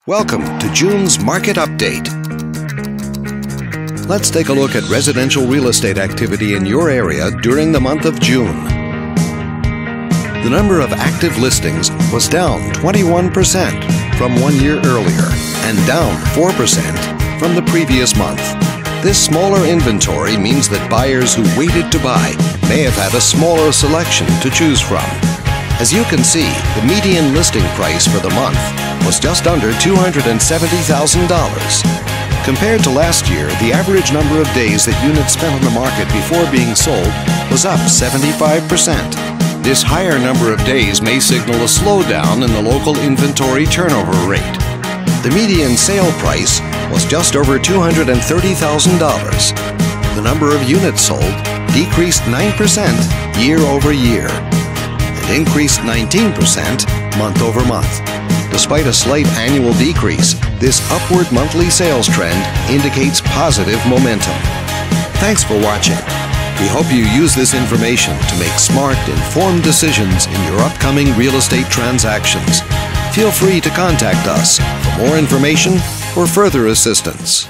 Welcome to June's Market Update. Let's take a look at residential real estate activity in your area during the month of June. The number of active listings was down 21% from 1 year earlier and down 4% from the previous month. This smaller inventory means that buyers who waited to buy may have had a smaller selection to choose from. As you can see, the median listing price for the month was just under $270,000. Compared to last year, the average number of days that units spent on the market before being sold was up 75%. This higher number of days may signal a slowdown in the local inventory turnover rate. The median sale price was just over $230,000. The number of units sold decreased 9% year over year and increased 19% month over month. Despite a slight annual decrease, this upward monthly sales trend indicates positive momentum. Thanks for watching. We hope you use this information to make smart, informed decisions in your upcoming real estate transactions. Feel free to contact us for more information or further assistance.